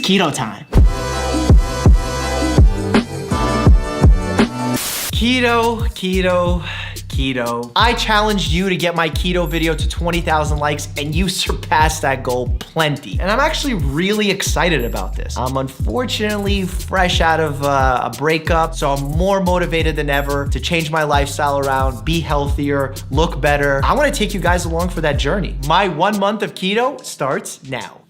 keto time. Keto, keto, keto. I challenged you to get my keto video to 20,000 likes and you surpassed that goal plenty. And I'm actually really excited about this. I'm unfortunately fresh out of a breakup, so I'm more motivated than ever to change my lifestyle around, be healthier, look better. I wanna take you guys along for that journey. My 1 month of keto starts now.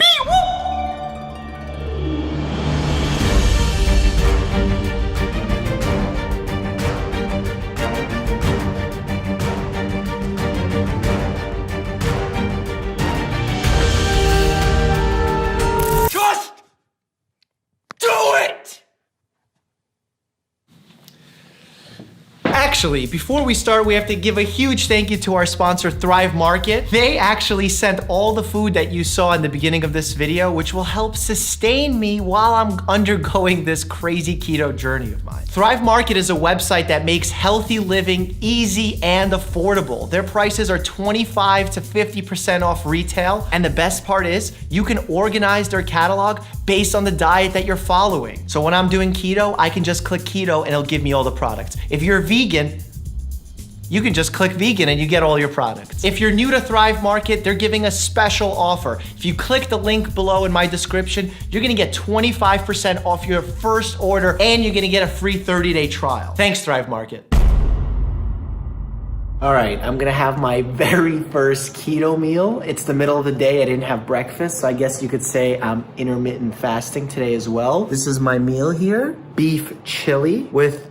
Actually, before we start, we have to give a huge thank you to our sponsor, Thrive Market. They actually sent all the food that you saw in the beginning of this video, which will help sustain me while I'm undergoing this crazy keto journey of mine. Thrive Market is a website that makes healthy living easy and affordable. Their prices are 25 to 50% off retail. And the best part is you can organize their catalog based on the diet that you're following. So when I'm doing keto, I can just click keto and it'll give me all the products. If you're vegan, you can just click vegan and you get all your products. If you're new to Thrive Market, they're giving a special offer. If you click the link below in my description, you're gonna get 25% off your first order and you're gonna get a free 30-day trial. Thanks, Thrive Market. All right, I'm gonna have my very first keto meal. It's the middle of the day, I didn't have breakfast, so I guess you could say I'm intermittent fasting today as well. This is my meal here, beef chili with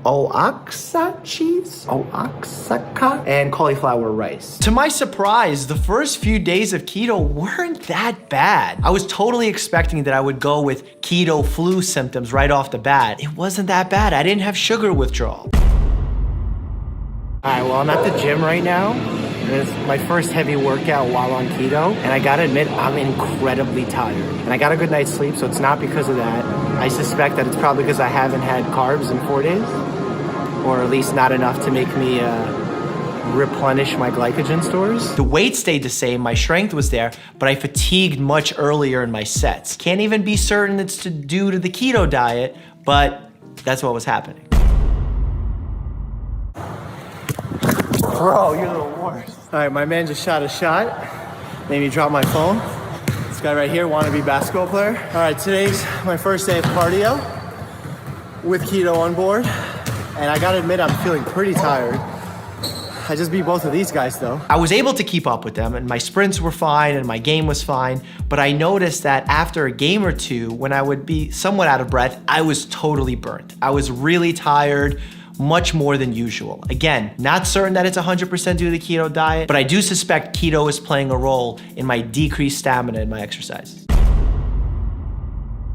oaxaca cheese, oaxaca, and cauliflower rice. To my surprise, the first few days of keto weren't that bad. I was totally expecting that I would go with keto flu symptoms right off the bat. It wasn't that bad. I didn't have sugar withdrawal. All right, well, I'm at the gym right now. And it's my first heavy workout while on keto. And I gotta admit, I'm incredibly tired. And I got a good night's sleep, so it's not because of that. I suspect that it's probably because I haven't had carbs in 4 days. Or at least not enough to make me replenish my glycogen stores. The weight stayed the same, my strength was there, but I fatigued much earlier in my sets. Can't even be certain it's due to the keto diet, but that's what was happening. Bro, you're the worst. All right, my man just shot a shot. Made me drop my phone. This guy right here, wannabe basketball player. All right, today's my first day of cardio with keto on board. And I gotta admit, I'm feeling pretty tired. I just beat both of these guys though. I was able to keep up with them and my sprints were fine and my game was fine, but I noticed that after a game or two, when I would be somewhat out of breath, I was totally burnt. I was really tired, much more than usual. Again, not certain that it's 100% due to the keto diet, but I do suspect keto is playing a role in my decreased stamina in my exercise.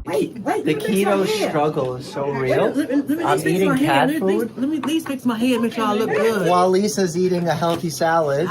Wait, the keto struggle is so real. I'm eating cat food. Let me at least fix my head, make sure I look good. While Lisa's eating a healthy salad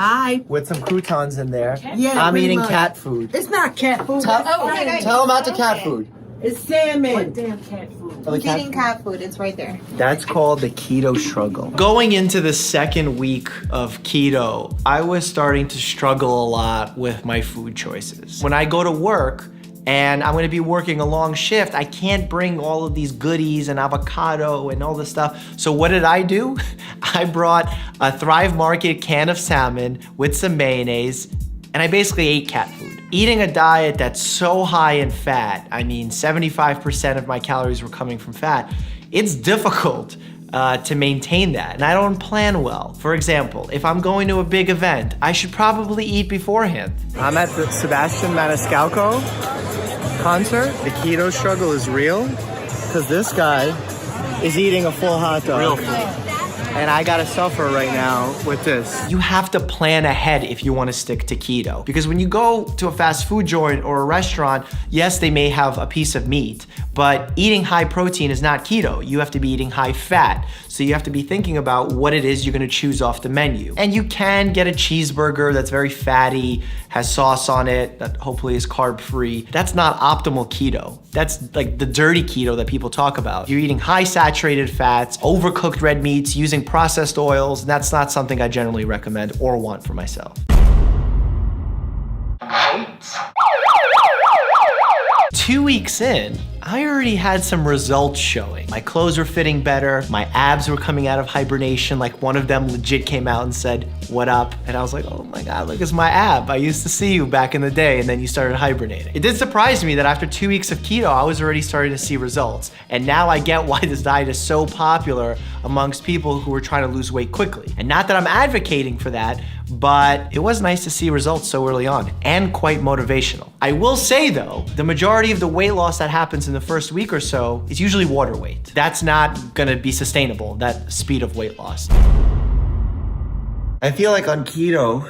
with some croutons in there, I'm eating cat food. It's not cat food. Tell them about the cat food. It's salmon. What damn cat food? Who's eating cat food? It's right there. That's called the keto struggle. Going into the second week of keto, I was starting to struggle a lot with my food choices. When I go to work, and I'm gonna be working a long shift, I can't bring all of these goodies and avocado and all this stuff. So what did I do? I brought a Thrive Market can of salmon with some mayonnaise, and I basically ate cat food. Eating a diet that's so high in fat, I mean 75% of my calories were coming from fat, it's difficult to maintain that, and I don't plan well. For example, if I'm going to a big event, I should probably eat beforehand. I'm at the Sebastian Maniscalco concert. The keto struggle is real, because this guy is eating a full hot dog. Real food. And I gotta suffer right now with this. You have to plan ahead if you wanna stick to keto. Because when you go to a fast food joint or a restaurant, yes, they may have a piece of meat, but eating high protein is not keto. You have to be eating high fat. So you have to be thinking about what it is you're gonna choose off the menu. And you can get a cheeseburger that's very fatty, has sauce on it, that hopefully is carb-free. That's not optimal keto. That's like the dirty keto that people talk about. You're eating high saturated fats, overcooked red meats, using processed oils, and that's not something I generally recommend or want for myself. 2 weeks in, I already had some results showing. My clothes were fitting better, my abs were coming out of hibernation, like one of them legit came out and said, "What up?" And I was like, oh my God, look, it's my ab. I used to see you back in the day, and then you started hibernating. It did surprise me that after 2 weeks of keto, I was already starting to see results. And now I get why this diet is so popular amongst people who are trying to lose weight quickly. And not that I'm advocating for that, but it was nice to see results so early on and quite motivational. I will say though, the majority of the weight loss that happens in the first week or so is usually water weight. That's not gonna be sustainable, that speed of weight loss. I feel like on keto,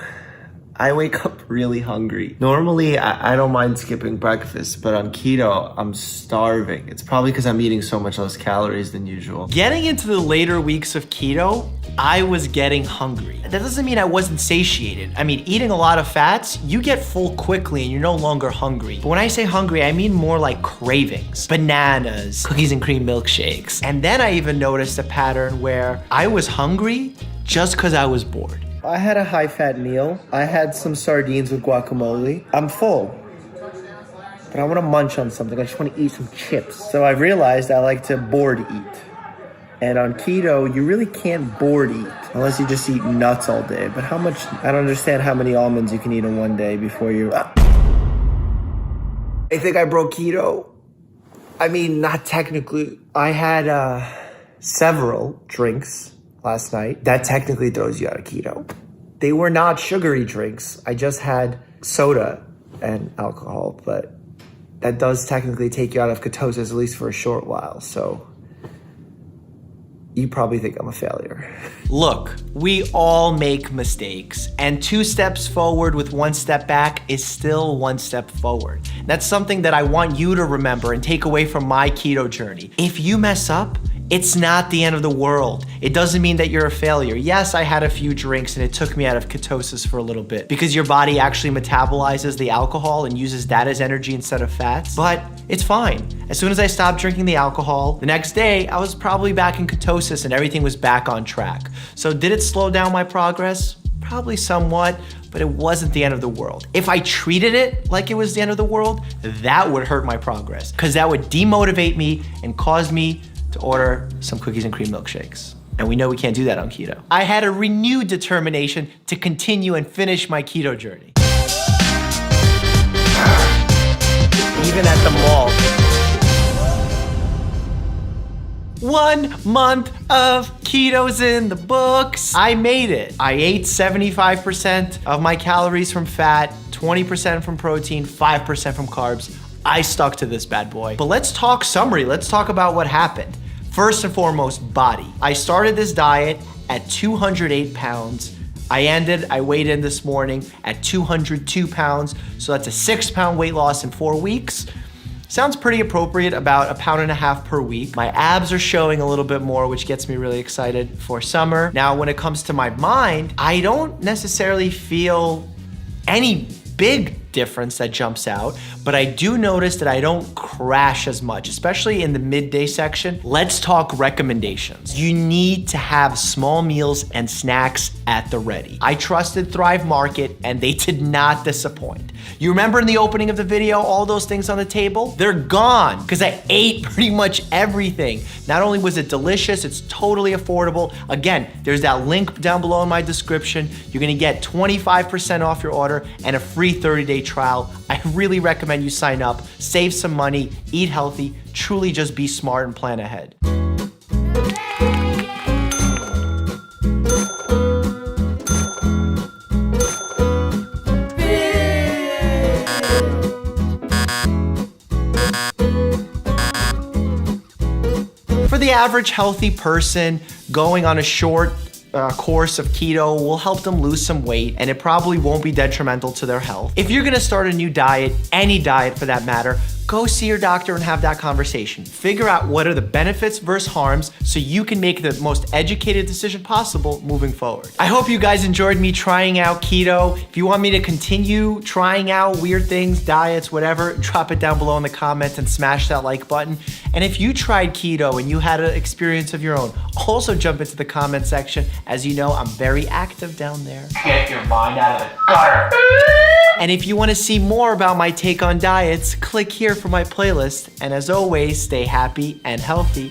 I wake up really hungry. Normally, I don't mind skipping breakfast, but on keto, I'm starving. It's probably because I'm eating so much less calories than usual. Getting into the later weeks of keto, I was getting hungry. That doesn't mean I wasn't satiated. I mean, eating a lot of fats, you get full quickly and you're no longer hungry. But when I say hungry, I mean more like cravings. Bananas, cookies and cream milkshakes. And then I even noticed a pattern where I was hungry just because I was bored. I had a high-fat meal. I had some sardines with guacamole. I'm full, but I want to munch on something. I just want to eat some chips. So I've realized I like to bored eat. And on keto, you really can't bored eat unless you just eat nuts all day. But how much, I don't understand how many almonds you can eat in one day before you... I think I broke keto. I mean, not technically. I had several drinks last night. That technically throws you out of keto. They were not sugary drinks. I just had soda and alcohol, but that does technically take you out of ketosis, at least for a short while. So you probably think I'm a failure. Look, we all make mistakes, and 2 steps forward with 1 step back is still 1 step forward. That's something that I want you to remember and take away from my keto journey. If you mess up, it's not the end of the world. It doesn't mean that you're a failure. Yes, I had a few drinks and it took me out of ketosis for a little bit because your body actually metabolizes the alcohol and uses that as energy instead of fats, but it's fine. As soon as I stopped drinking the alcohol, the next day I was probably back in ketosis and everything was back on track. So did it slow down my progress? Probably somewhat, but it wasn't the end of the world. If I treated it like it was the end of the world, that would hurt my progress because that would demotivate me and cause me to order some cookies and cream milkshakes. And we know we can't do that on keto. I had a renewed determination to continue and finish my keto journey. Even at the mall. 1 month of keto's in the books. I made it. I ate 75% of my calories from fat, 20% from protein, 5% from carbs. I stuck to this bad boy. But let's talk summary. Let's talk about what happened. First and foremost, body. I started this diet at 208 pounds. I weighed in this morning at 202 pounds. So that's a 6-pound weight loss in 4 weeks. Sounds pretty appropriate, about 1.5 pounds per week. My abs are showing a little bit more, which gets me really excited for summer. Now, when it comes to my mind, I don't necessarily feel any big difference that jumps out, but I do notice that I don't crash as much, especially in the midday section. Let's talk recommendations. You need to have small meals and snacks at the ready. I trusted Thrive Market and they did not disappoint. You remember in the opening of the video, all those things on the table? They're gone because I ate pretty much everything. Not only was it delicious, it's totally affordable. Again, there's that link down below in my description. You're gonna get 25% off your order and a free 30-day trial. I really recommend you sign up, save some money, eat healthy, truly just be smart and plan ahead. For the average healthy person, going on a short course of keto will help them lose some weight, and it probably won't be detrimental to their health. If you're gonna start a new diet, any diet for that matter, go see your doctor and have that conversation. Figure out what are the benefits versus harms so you can make the most educated decision possible moving forward. I hope you guys enjoyed me trying out keto. If you want me to continue trying out weird things, diets, whatever, drop it down below in the comments and smash that like button. And if you tried keto and you had an experience of your own, also jump into the comment section. As you know, I'm very active down there. Get your mind out of the gutter. And if you want to see more about my take on diets, click here here for my playlist, and as always, stay happy and healthy.